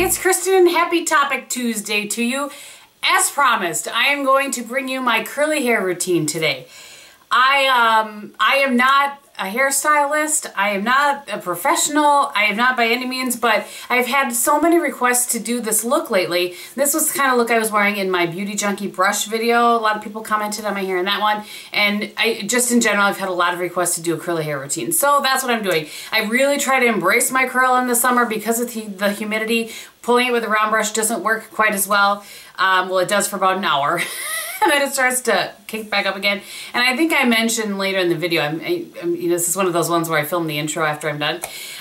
it's Kristin and happy Topic Tuesday to you. As promised, I am going to bring you my curly hair routine today. I am not a hairstylist, I am not a professional, I am not by any means, but I've had so many requests to do this look lately. This was the kind of look I was wearing in my Beauty Junkie brush video. A lot of people commented on my hair in that one, and just in general, I've had a lot of requests to do a curly hair routine. So that's what I'm doing. I really try to embrace my curl in the summer because of the humidity. Pulling it with a round brush doesn't work quite as well. Well, it does for about an hour. And then it starts to kick back up again. And I think I mentioned later in the video, you know, this is one of those ones where I film the intro after I'm done.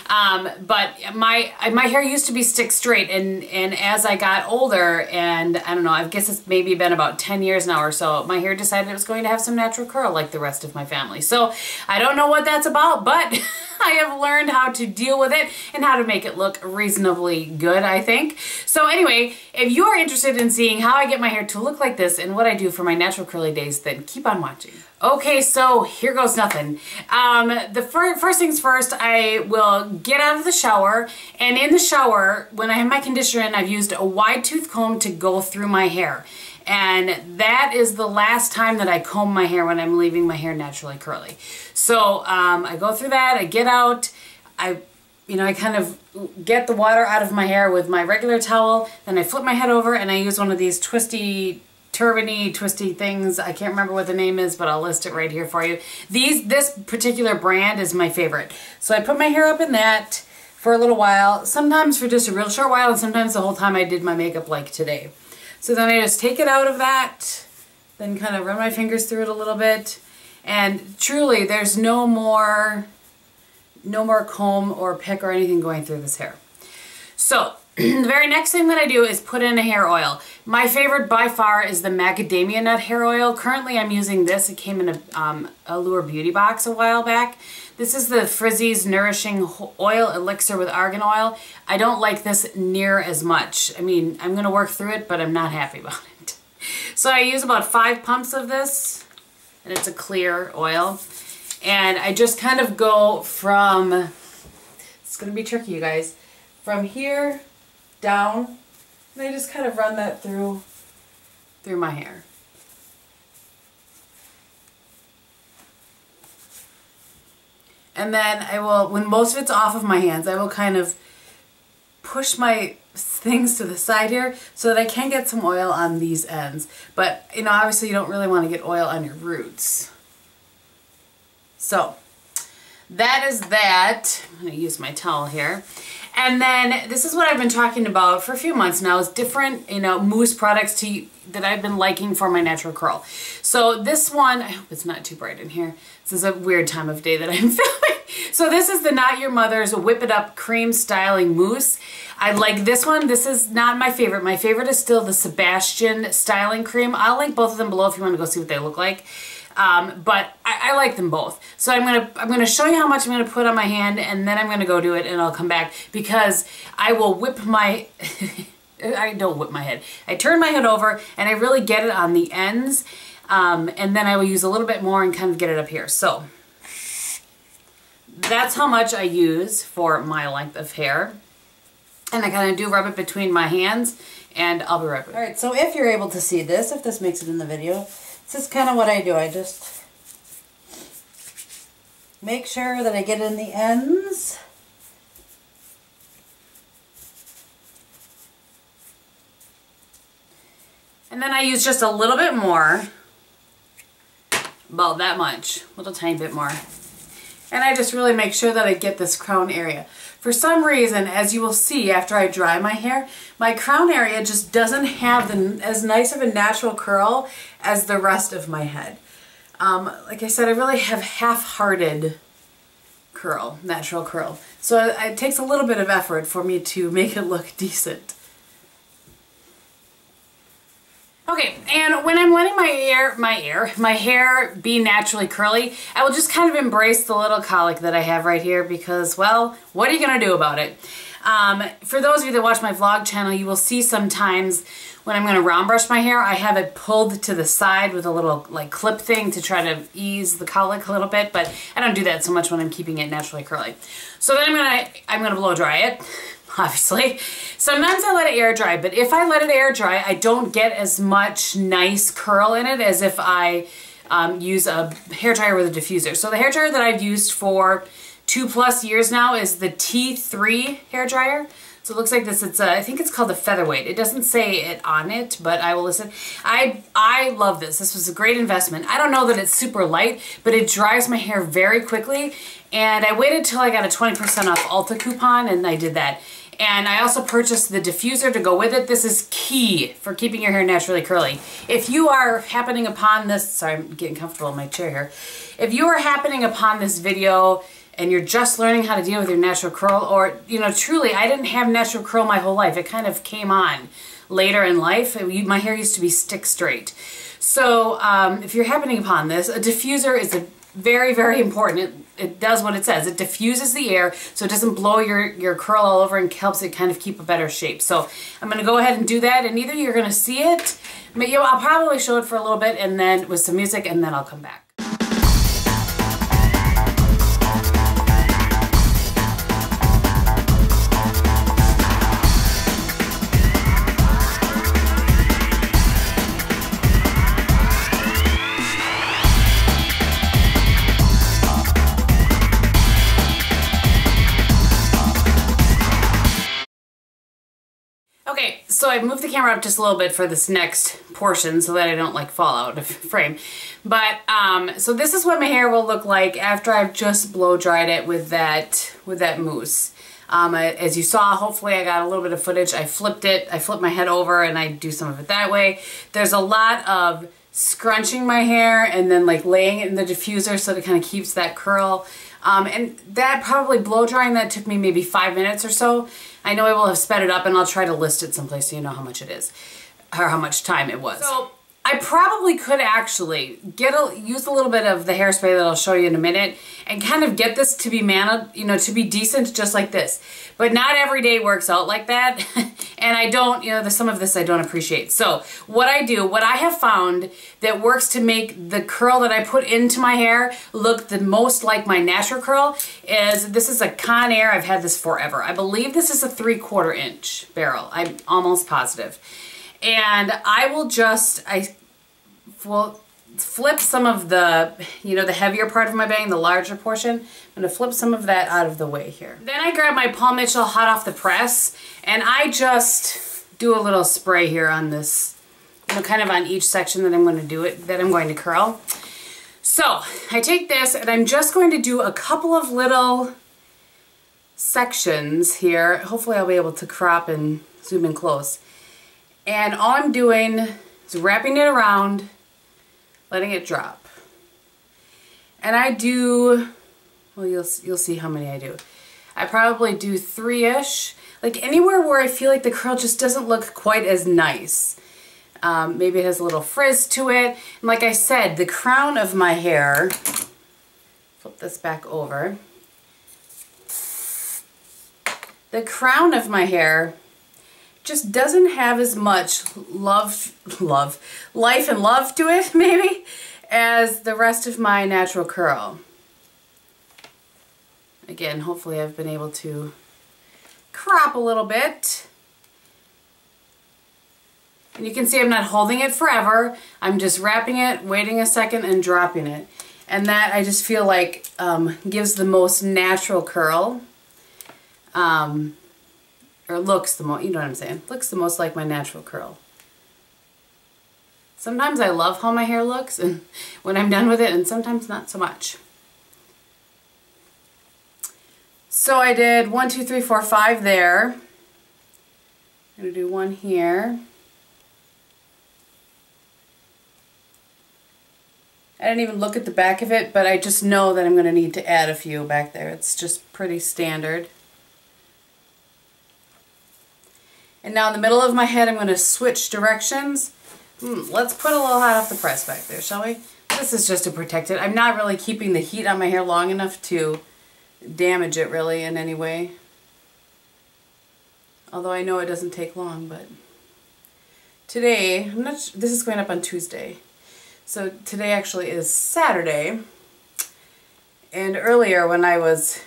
But my hair used to be stick straight, and as I got older, and I don't know, I guess it's maybe been about 10 years now or so, my hair decided it was going to have some natural curl like the rest of my family. So I don't know what that's about, but I have learned how to deal with it and how to make it look reasonably good, I think. So anyway, if you are interested in seeing how I get my hair to look like this and what I do for my natural curly days, then keep on watching. Okay, so here goes nothing. First things first, I will get out of the shower, and in the shower, when I have my conditioner in, I've used a wide tooth comb to go through my hair. And that is the last time that I comb my hair when I'm leaving my hair naturally curly. So I go through that, I get out, I kind of get the water out of my hair with my regular towel, then I flip my head over and I use one of these twisty things. I can't remember what the name is, but I'll list it right here for you. This particular brand is my favorite. So I put my hair up in that for a little while, sometimes for just a real short while, and sometimes the whole time I did my makeup like today. So then I just take it out of that, then kind of run my fingers through it a little bit, and truly there's no more comb or pick or anything going through this hair. So the very next thing that I do is put in a hair oil. My favorite by far is the macadamia nut hair oil. Currently I'm using this. It came in a Allure Beauty box a while back. This is the Frizzy's Nourishing Oil Elixir with Argan Oil. I don't like this near as much. I mean, I'm going to work through it, but I'm not happy about it. So I use about 5 pumps of this, and it's a clear oil. And I just kind of go from, it's going to be tricky, you guys, from here down, and I just kind of run that through my hair. And then I will, when most of it's off of my hands, I will kind of push my things to the side here so that I can get some oil on these ends. But, you know, obviously you don't really want to get oil on your roots. So, that is that. I'm going to use my towel here. And then this is what I've been talking about for a few months now, is different, you know, mousse products that I've been liking for my natural curl. So this one, I hope it's not too bright in here. This is a weird time of day that I'm filming. So this is the Not Your Mother's Whip It Up Cream Styling Mousse. I like this one. This is not my favorite. My favorite is still the Sebastian Styling Cream. I'll link both of them below if you want to go see what they look like. But I like them both. So I'm gonna show you how much I'm gonna put on my hand, and then I'm gonna go do it, and I'll come back because I will whip my I don't whip my head. I turn my head over and I really get it on the ends, and then I will use a little bit more and kind of get it up here. So that's how much I use for my length of hair, and I kind of do rub it between my hands, and I'll be right back. All right, so if you're able to see this, if this makes it in the video, this is kind of what I do. I just make sure that I get in the ends. And then I use just a little bit more, about that much, a little tiny bit more. And I just really make sure that I get this crown area. For some reason, as you will see after I dry my hair, my crown area just doesn't have as nice of a natural curl as the rest of my head. Like I said, I really have half-hearted curl, natural curl. So it takes a little bit of effort for me to make it look decent. Okay, and when I'm letting my hair be naturally curly, I will just kind of embrace the little colic that I have right here because, well, what are you going to do about it? For those of you that watch my vlog channel, you will see sometimes when I'm going to round brush my hair, I have it pulled to the side with a little like clip thing to try to ease the colic a little bit, but I don't do that so much when I'm keeping it naturally curly. So then I'm going to blow dry it. obviously. Sometimes I let it air dry, but if I let it air dry, I don't get as much nice curl in it as if I use a hairdryer with a diffuser. So the hairdryer that I've used for 2+ years now is the T3 hairdryer. So it looks like this. It's I think it's called the Featherweight. It doesn't say it on it, but I will listen. I love this. This was a great investment. I don't know that it's super light, but it dries my hair very quickly. And I waited till I got a 20% off Ulta coupon, and I did that. And I also purchased the diffuser to go with it. This is key for keeping your hair naturally curly. If you are happening upon this, sorry, I'm getting comfortable in my chair here. If you are happening upon this video and you're just learning how to deal with your natural curl, or, you know, truly, I didn't have natural curl my whole life. It kind of came on later in life. My hair used to be stick straight. So if you're happening upon this, a diffuser is a very, very important. It does what it says. It diffuses the air so it doesn't blow your curl all over and helps it kind of keep a better shape. So I'm going to go ahead and do that, and either you're going to see it, but I'll probably show it for a little bit and then with some music, and then I'll come back. Okay, so I've moved the camera up just a little bit for this next portion so that I don't like fall out of frame. But, so this is what my hair will look like after I've just blow dried it with that mousse. As you saw, hopefully I got a little bit of footage. I flipped my head over, and I do some of it that way. There's a lot of scrunching my hair and then like laying it in the diffuser so that it kind of keeps that curl. And that probably blow drying that took me maybe 5 minutes or so. I know I will have sped it up, and I'll try to list it someplace so you know how much it is or how much time it was. So I probably could actually use a little bit of the hairspray that I'll show you in a minute and kind of get this to be to be decent just like this. But not every day works out like that. And I don't, there's some of this I don't appreciate. So what I have found that works to make the curl that I put into my hair look the most like my natural curl is, this is a Conair. I've had this forever. I believe this is a 3/4 inch barrel. I'm almost positive. And I will flip some of the, the heavier part of my bang, the larger portion. I'm going to flip some of that out of the way here. Then I grab my Paul Mitchell hot off the press, and I just do a little spray here on this, kind of on each section that I'm going to curl. So I take this, and I'm just going to do a couple of little sections here. Hopefully I'll be able to crop and zoom in close. And all I'm doing is wrapping it around, letting it drop. And I do, well, you'll see how many I do. I probably do 3-ish. Like anywhere where I feel like the curl just doesn't look quite as nice. Maybe it has a little frizz to it. And like I said, the crown of my hair, flip this back over. The crown of my hair just doesn't have as much life and love to it, maybe, as the rest of my natural curl. Again, hopefully I've been able to crop a little bit. And you can see I'm not holding it forever. I'm just wrapping it, waiting a second, and dropping it. And that, I just feel like, gives the most natural curl. Or looks the most, you know what I'm saying? Looks the most like my natural curl. Sometimes I love how my hair looks and when I'm done with it, and sometimes not so much. So I did 1, 2, 3, 4, 5 there. I'm going to do one here. I didn't even look at the back of it, but I just know that I'm going to need to add a few back there. It's just pretty standard. And now in the middle of my head, I'm going to switch directions. Let's put a little hot off the press back there, shall we? This is just to protect it. I'm not really keeping the heat on my hair long enough to damage it really in any way. Although I know it doesn't take long, but today, this is going up on Tuesday. So today actually is Saturday. And earlier when I was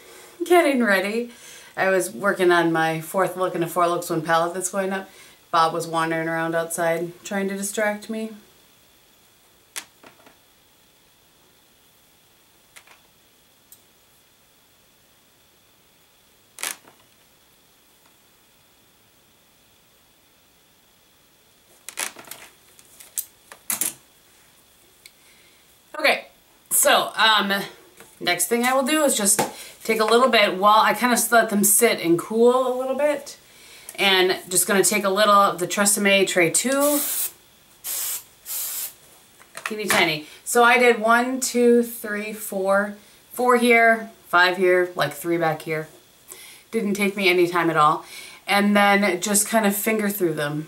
getting ready, I was working on my fourth look in a 4 looks 1 palette that's going up. Bob was wandering around outside trying to distract me. Okay, so next thing I will do is just take a little bit while I kind of let them sit and cool a little bit. And just going to take a little of the Tresemme Tray 2. Teeny tiny. So I did 1, 2, 3, 4. 4 here, 5 here, like 3 back here. Didn't take me any time at all. And then just kind of finger through them.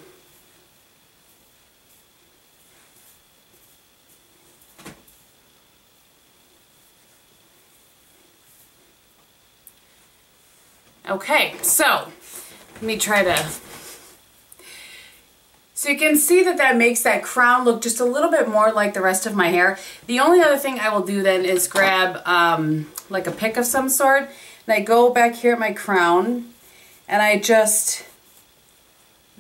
Okay, so let me try to, so you can see that that makes that crown look just a little bit more like the rest of my hair. The only other thing I will do then is grab like a pick of some sort, and I go back here at my crown and I just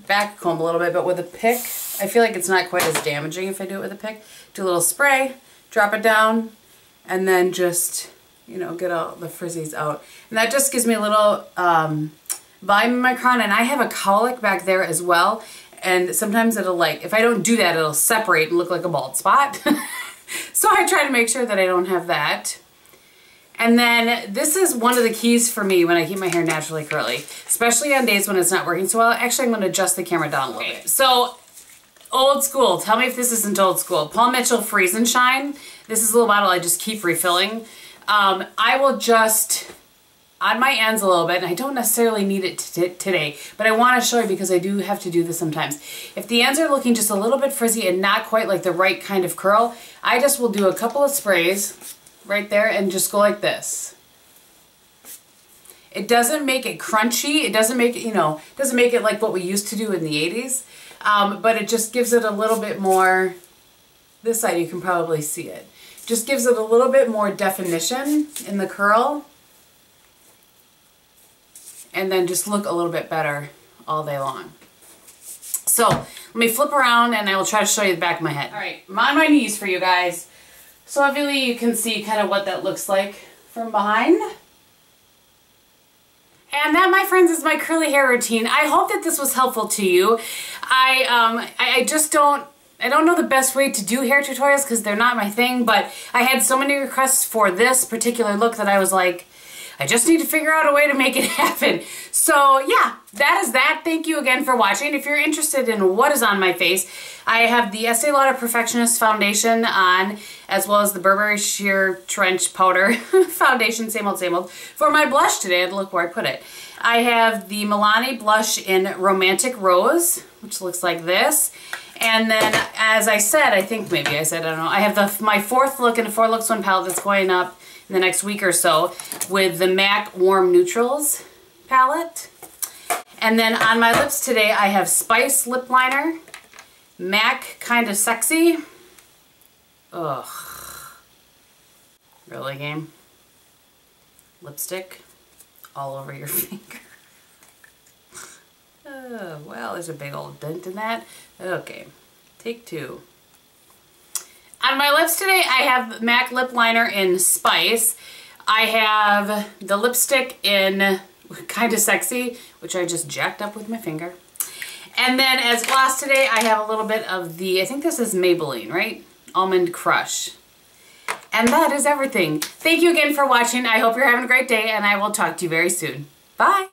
back comb a little bit, but with a pick, I feel like it's not quite as damaging if I do it with a pick. Do a little spray, drop it down, and then just, you know, get all the frizzies out. And that just gives me a little volume in my crown, and I have a cowlick back there as well, and sometimes it'll, like, if I don't do that, it'll separate and look like a bald spot. So I try to make sure that I don't have that. And then this is one of the keys for me when I keep my hair naturally curly, especially on days when it's not working so well. Actually, I'm going to adjust the camera down a little bit. So old school, tell me if this isn't old school. Paul Mitchell Freeze and Shine. This is a little bottle I just keep refilling. I will just on my ends a little bit, and I don't necessarily need it today, but I want to show you because I do have to do this sometimes. If the ends are looking just a little bit frizzy and not quite like the right kind of curl, I just will do a couple of sprays right there and just go like this. It doesn't make it crunchy, it doesn't make it, you know, doesn't make it like what we used to do in the 80s, but it just gives it a little bit more, this side you can probably see it, just gives it a little bit more definition in the curl. And then just look a little bit better all day long. So let me flip around and I will try to show you the back of my head. All right, I'm on my knees for you guys. So hopefully you can see kind of what that looks like from behind. And that, my friends, is my curly hair routine. I hope that this was helpful to you. I don't know the best way to do hair tutorials because they're not my thing, but I had so many requests for this particular look that I was like, I just need to figure out a way to make it happen. So yeah, that is that. Thank you again for watching. If you're interested in what is on my face, I have the Estee Lauder Perfectionist Foundation on, as well as the Burberry Sheer Trench Powder Foundation, same old, same old. For my blush today, I had to look where I put it. I have the Milani blush in Romantic Rose, which looks like this. And then, as I said, I think maybe I said, I don't know, I have my fourth look in a 4 looks 1 palette that's going up in the next week or so with the MAC Warm Neutrals palette. And then on my lips today, I have Spice Lip Liner, MAC Kinda Sexy. Ugh. Really, game? Lipstick all over your finger. Oh, well, there's a big old dent in that. Okay, take 2. On my lips today, I have MAC Lip Liner in Spice. I have the lipstick in Kinda Sexy, which I just jacked up with my finger. And then as gloss today, I have a little bit of the, I think this is Maybelline, right? Almond Crush. And that is everything. Thank you again for watching. I hope you're having a great day, and I will talk to you very soon. Bye!